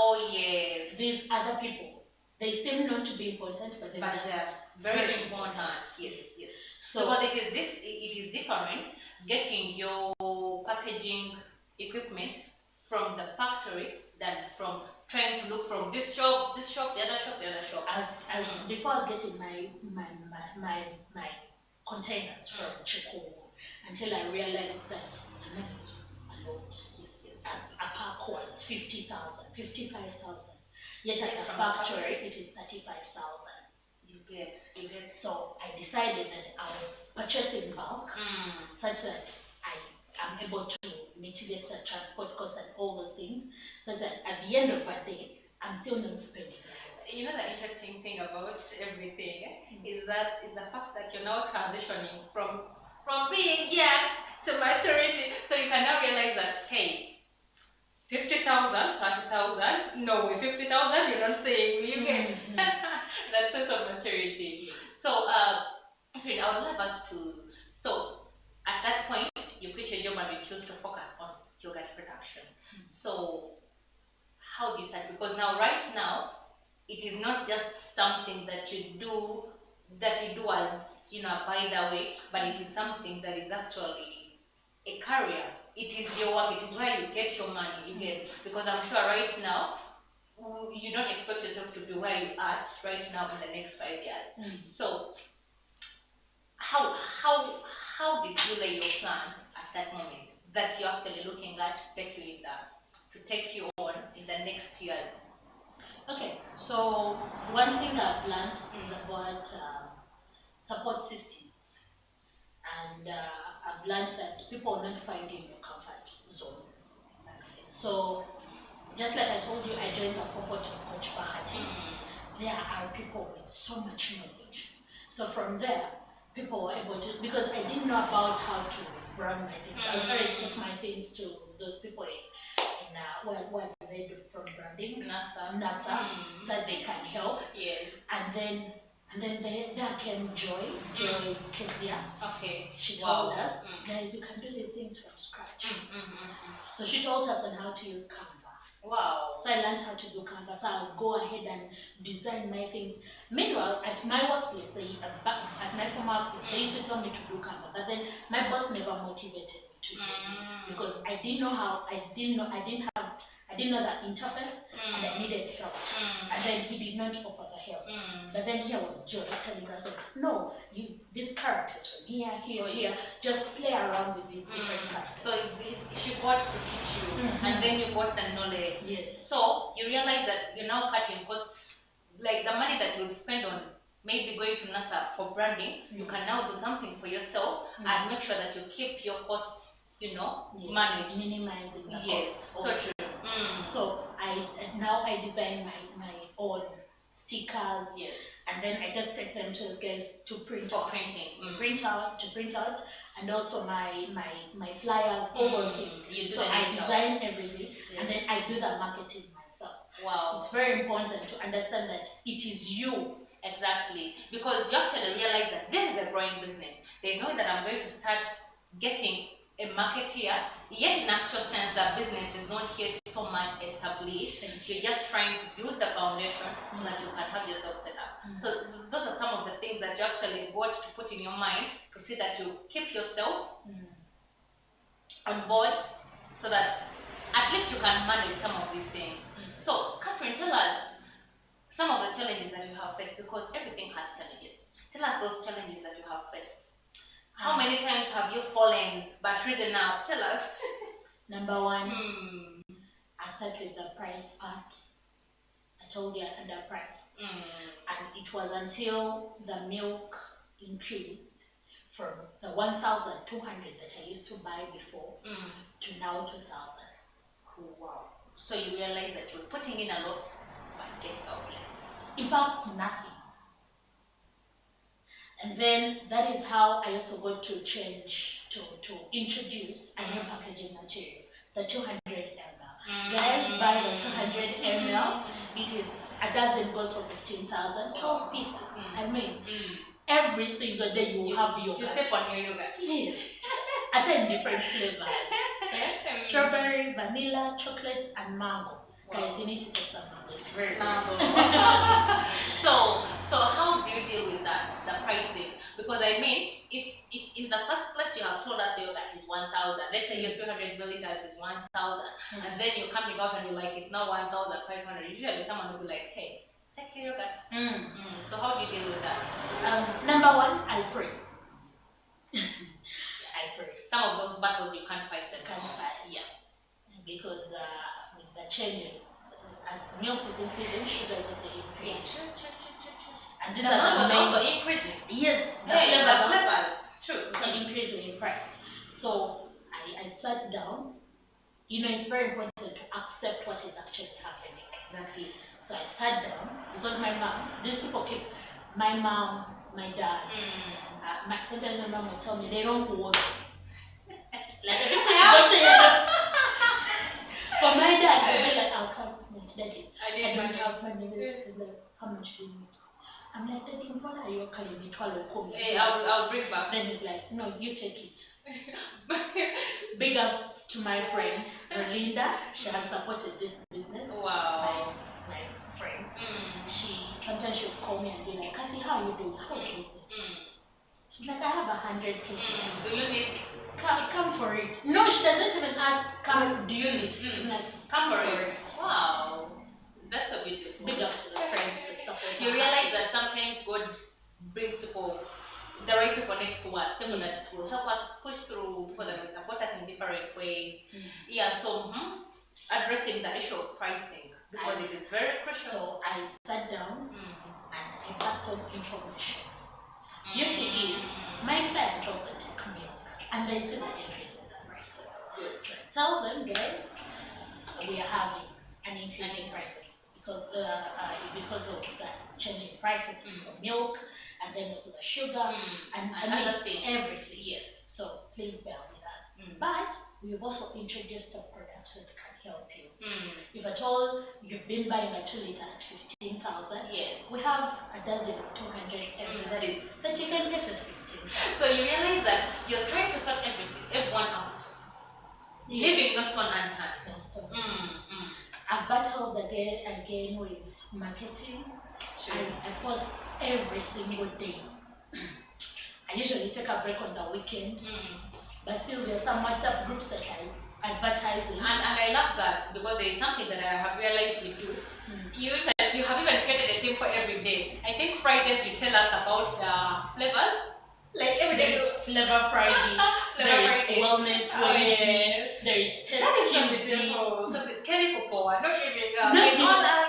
these other people. They seem not to be important, but they're very important. Yes. So because it is different getting your packaging equipment from the factory than from trying to look from this shop, the other shop. As before I was getting my containers from Chikuwu until I realized that the money is a lot. A pack was 50,000, 55,000. Yet at the factory it is 35,000. You get. So I decided that I will purchase in bulk such that I am able to mitigate the transport costs and all those things, such that at the end of the day I'm still not spending. You know the interesting thing about everything is the fact that you're now transitioning from being young to maturity. So you can now realize that, hey, 50,000, 30,000, no way, 50,000, you're not saying, you get that sense of maturity. So, I would love us to, so at that point, you quit your job and you choose to focus on yogurt production. So, how do you start? Because right now, it is not just something that you do as, by the way, but it is something that is actually a career. It is your work, it is where you get your money, because I'm sure right now, you don't expect yourself to be where you're at right now in the next 5 years. So, how did you lay your plan at that moment that you're actually looking at to take you on in the next year? Okay, so one thing I've learned is about support systems, and I've learned that people are not finding your comfort zone. So just like I told you, I joined the cohort of Coach Bahati. There are people with so much knowledge. So from there, people were able to, because I didn't know about how to brand my things. I would already take my things to those people in what they do from branding, NASA, so they can help. And then there came Joy Kezia. Okay. She told us, guys, you can do these things from scratch. So she told us on how to use Canva. Wow. So I learned how to do Canva. So I'll go ahead and design my things. Meanwhile, at my workplace, at my former workplace, they used to tell me to do Canva, but then my boss never motivated me to use it because I didn't know the interface, and I needed help. And then he did not offer the help. But then here was Joy telling us, no, this character is from here, here. Just play around with these different characters. So she got to teach you, and then you got the knowledge. Yes. So you realize that you're now cutting costs, like the money that you would spend on maybe going to NASA for branding, you can now do something for yourself and make sure that you keep your costs, managed. Minimizing the costs. cost. So true. So I design my own stickers, and then I just take them to the guys to print for out. printing. To print out, and also my flyers, all those things. You do so I design everything, and then I do the marketing myself. Wow. It's very important to understand that it is you. Exactly, because you actually realize that this is a growing business. There's no way that I'm going to start getting a marketeer, yet in actual sense that business is not yet so much established. You're just trying to build the foundation so that you can have yourself set up. So those are some of the things that you actually got to put in your mind to see that you keep yourself on board so that at least you can manage some of these things. So Catherine, tell us some of the challenges that you have faced, because everything has challenges. Tell us those challenges that you have faced. How many times have you fallen but risen up? Tell us. Number one, I start with the price part. I told you underpriced. And it was until the milk increased from the 1,200 that I used to buy before to now 2,000. Oh, wow. So you realize that you're putting in a lot but getting out less. In fact, nothing. And then that is how I also got to change to introduce a new packaging material, the 200 ml. Guys, buy the 200 ml. It is a dozen goes for 15,000, 12 pieces. I mean, every single day you have yogurt. You sip on your yogurt. Yes. At in different flavors. Strawberry, vanilla, chocolate, and mango. Wow. Guys, you need to taste the mango. It's very mango. So how do you deal with that, the pricing? Because I mean, if in the first place you have told us your yogurt is 1,000, let's say your 200 milliliters is 1,000, and then you're coming out and you're like it's now 1,500. Usually someone will be like, hey, take your yogurt. So how do you deal with that? Number one, I pray. I pray. Some of those battles you can't fight them. Because with the changes, as milk is increasing, sugar is also increasing. And these are the main also increasing. Yes, the flavors. True. So increasing in price. So I sat down. It's very important to accept what is actually happening. Exactly. So I sat down because my mom, these people keep, my mom, my dad, sometimes my mom will tell me they don't work. Like I guess for my dad, I'll be like, I'll come, Daddy. I don't have money. He's like, how much do you need? I'm like, Daddy, what are you calling me? Hey, I'll bring back. Then he's like, no, you take it. Big up to my friend, Belinda. She has supported this business. Wow. My friend. Sometimes she'll call me and be like, Kathy, how are you doing? How's business? She's like, I have 100 people. Do you need? Come for it. No, she doesn't even ask, do you need? She's like, come for it. Wow. That's so beautiful. Big up to the friend that supports. You realize that sometimes God brings people, the right people next to us, people that will help us push through, people that will support us in different ways. So addressing the issue of pricing, because it is very crucial. So I sat down and I passed on information. Beauty is, my clients also take milk and they see the increase in the prices. So I tell them, guys, we are having an increase in prices because of the changing prices for milk and then also the sugar and everything. Yes. So please bear with us. But we've also introduced a product that can help you. If at all you've been buying a 2 liter at 15,000, we have a dozen 200 ml that you can get at 15,000. So you realize that you're trying to sort everyone out, leaving no stone unturned. No stone. I've battled again with marketing. I post every single day. I usually take a break on the weekend, but still there's some WhatsApp groups that I advertise in. And I love that because there is something that I have realized you do. You even you have even created a theme for every day. I think Fridays you tell us about the flavors. Like every day. There's Flavor Friday, there's Wellness Wednesday, there's Test Tuesday. Not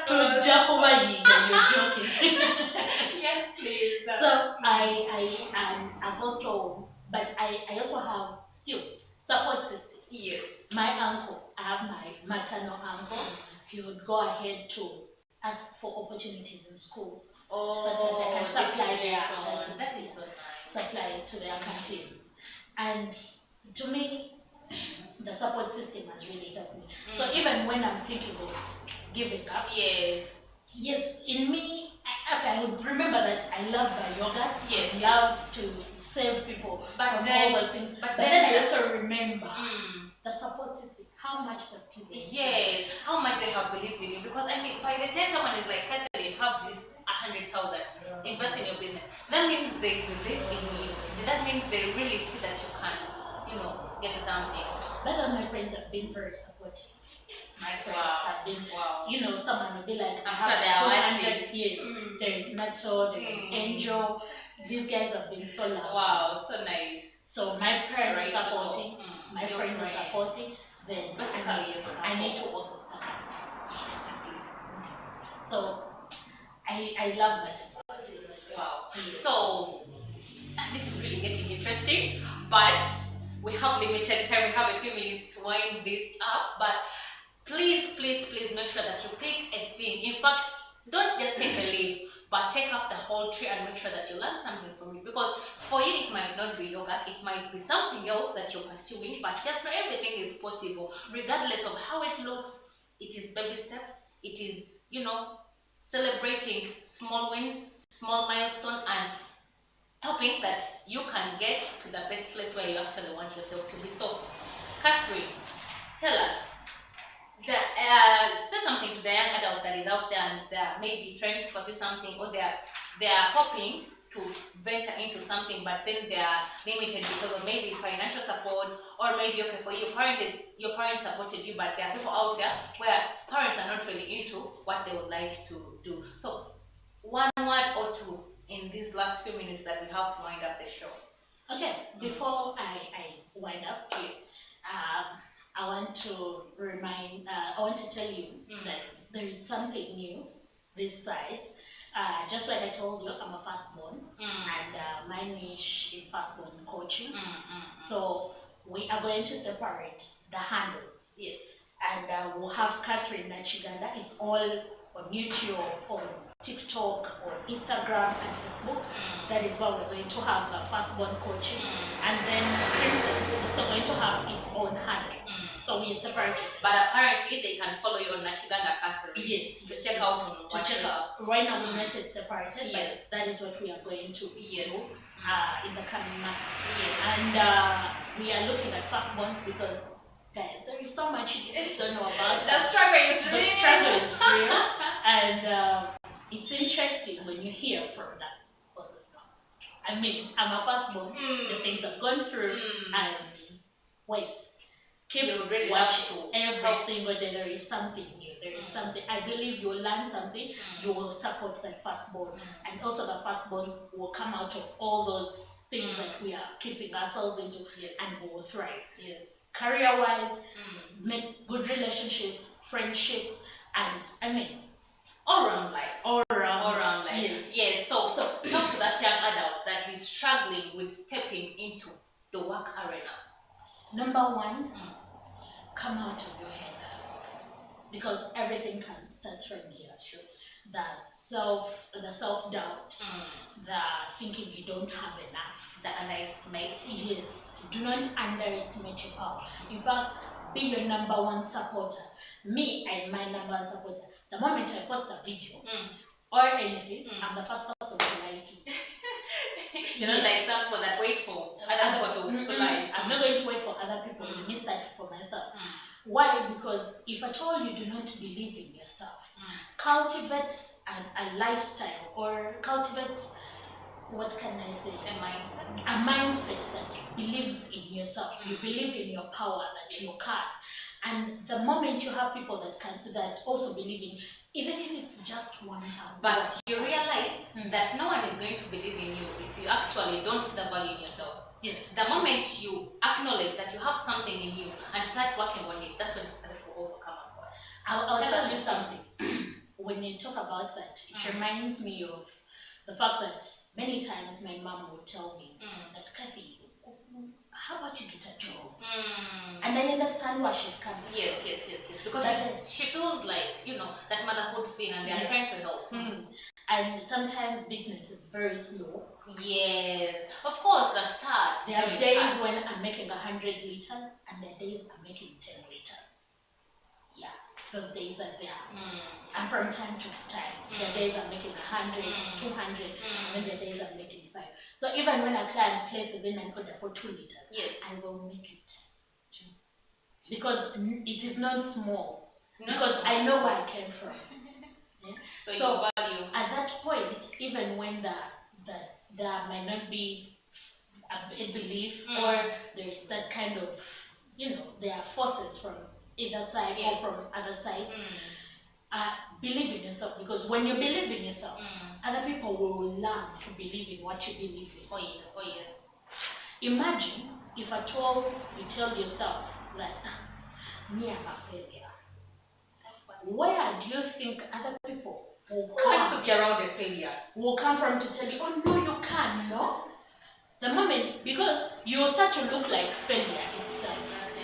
To jump over you're joking. Yes, please. So I've also, but I also have still support system. Yes. My uncle, I have my maternal uncle. He would go ahead to ask for opportunities in schools. So that I can supply that is so nice. Supply to their canteens. And to me, the support system has really helped me. So even when I'm thinking of giving up, yes, in me, I would remember that I love my yogurt. Yes. I love to save people from all those things. But then I also remember the support system, how much that people how much they have believed in you. Because I mean, by the time someone is like, Catherine, have this 100,000, invest in your business, that means they believe in you. And that means they really see that you can, get something. But my friends have been very supportive. My friends have been, someone will be like, I have 200 years. There is Nato, there is Angel. These guys have been so lovely. Wow, so nice. So my parents are supporting, my friends are supporting, then I need to also start. So I love that about it. Wow. So this is really getting interesting, but we have limited time. We have a few minutes to wind this up, but please make sure that you pick a thing. In fact, don't just take a leaf, but take up the whole tree and make sure that you learn something from it. Because for you, it might not be yogurt, it might be something else that you're pursuing, but just know everything is possible. Regardless of how it looks, it is baby steps. It is, celebrating small wins, small milestones, and hoping that you can get to the best place where you actually want yourself to be. So, Catherine, tell us, say something to the young adult that is out there and they're maybe trying to pursue something, or they're hoping to venture into something, but then they're limited because of maybe financial support, or maybe for your parents supported you, but there are people out there where parents are not really into what they would like to do. So one word or two in these last few minutes that we have to wind up the show. Okay, before I wind up, I want to tell you that there is something new this side. Just like I told you, I'm a firstborn, and my niche is firstborn coaching. So we are going to separate the handles. Yes. And we'll have Catherine Nakiganda. It's all on YouTube, on TikTok, or Instagram and Facebook. That is why we're going to have firstborn coaching. And then CREAMSON is also going to have its own handle. So we separate it. But apparently they can follow you on Nakiganda Catherine. Yes. To check out. Right now we're not yet separated, but that is what we are going to do in the coming months. And we are looking at firstborns because, guys, there is so much you guys don't know about The struggle is real. The struggle is real. And it's interesting when you hear from that person. I mean, I'm a firstborn, the things I've gone through, and wait. Keep really watching every single day. There is something new. There is something. I believe you'll learn something. You will support that firstborn, and also the firstborns will come out of all those things that we are keeping ourselves into, and we will thrive. Career-wise, make good relationships, friendships, and all around life. All around life. Yes. So talk to that young adult that is struggling with stepping into the work arena. Number one, come out of your head, because everything starts from here. Sure. The self-doubt, the thinking you don't have enough, the underestimate. Yes. Do not underestimate your power. In fact, be your number one supporter. Me, I'm my number one supporter. The moment I post a video or anything, I'm the first person to like it. You're not like some people that wait for other people to like. I'm not going to wait for other people. Let me start for myself. Why? Because if at all you do not believe in yourself, cultivate a lifestyle, or cultivate, what can I say? A mindset that believes in yourself. You believe in your power, that you can. And the moment you have people that also believe in, even if it's just one pound. But you realize that no one is going to believe in you if you actually don't see the value in yourself. Yeah. The moment you acknowledge that you have something in you and start working on it, that's when other people also come on board. I'll tell you something. When you talk about that, it reminds me of the fact that many times my mom would tell me that, Kathy, how about you get a job? And I understand why she's coming. Yes. Because she feels like, that motherhood thing and they're trying to help. And sometimes business is very slow. Yes. Of course, the start. There are days when I'm making 100 liters and there are days I'm making 10 liters. Yeah, those days are there. And from time to time, there are days I'm making 100, 200, and then there are days I'm making 5. So even when a client places in an order for 2 liters, I will make it 2. Because it is not small. Because I know where I came from. Yeah? So at that point, even when there might not be a belief or there's that kind of, there are forces from either side or from other sides, believe in yourself, because when you believe in yourself, other people will learn to believe in what you believe in. Oh yeah. Imagine if at all you tell yourself that, me, I'm a failure. Where do you think other people will come? To be around a failure. Will come from to tell you, oh no, you can't, no? The moment, because you will start to look like failure itself.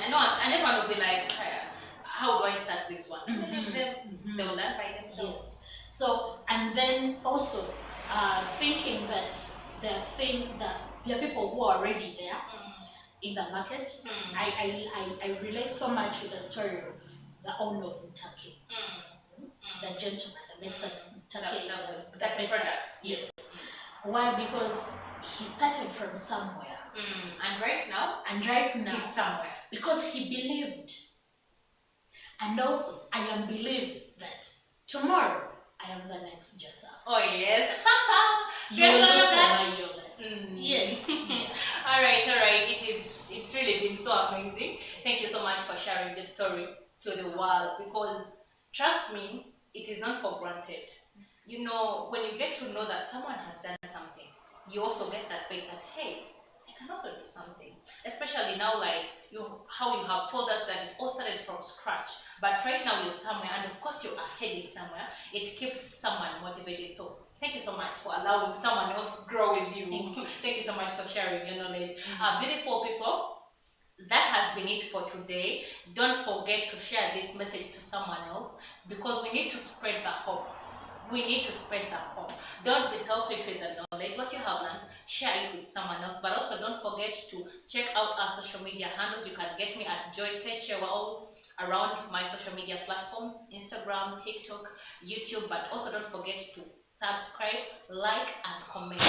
I know, and everyone will be like, how do I start this one? They will learn by themselves. Yes. So, and then also thinking that there are people who are already there in the market. I relate so much with the story of the owner of Turkey. The gentleman that makes that Turkey the product. Yes. Why? Because he started from somewhere. And right now he's somewhere. Because he believed. And also, I am believed that tomorrow I am the next Jessa. Oh yes. You will look at Yes. Alright. It's really been so amazing. Thank you so much for sharing this story to the world, because trust me, it is not for granted. When you get to know that someone has done something, you also get that faith that, hey, I can also do something. Especially now, like how you have told us that it all started from scratch, but right now you're somewhere, and of course you are heading somewhere. It keeps someone motivated. So thank you so much for allowing someone else to grow with you. Thank you so much for sharing your knowledge. Beautiful people, that has been it for today. Don't forget to share this message to someone else, because we need to spread the hope. We need to spread the hope. Don't be selfish with the knowledge. What you have learned, share it with someone else. But also don't forget to check out our social media handles. You can get me at Joy K Kyewa all around my social media platforms, Instagram, TikTok, YouTube. But also don't forget to subscribe, like, and comment.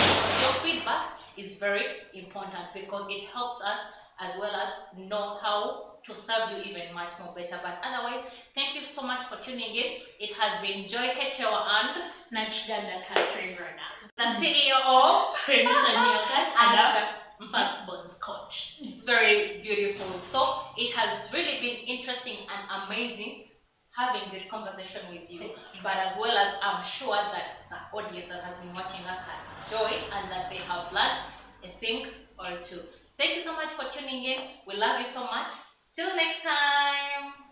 Your feedback is very important, because it helps us as well as know how to serve you even much more better. But otherwise, thank you so much for tuning in. It has been Joy Kyewa and Nakiganda Catherine, the CEO of CREAMSON and the firstborn coach. Very beautiful. So it has really been interesting and amazing having this conversation with you. But as well as I'm sure that the audience that has been watching us has enjoyed and that they have learned a thing or two. Thank you so much for tuning in. We love you so much. Till next time.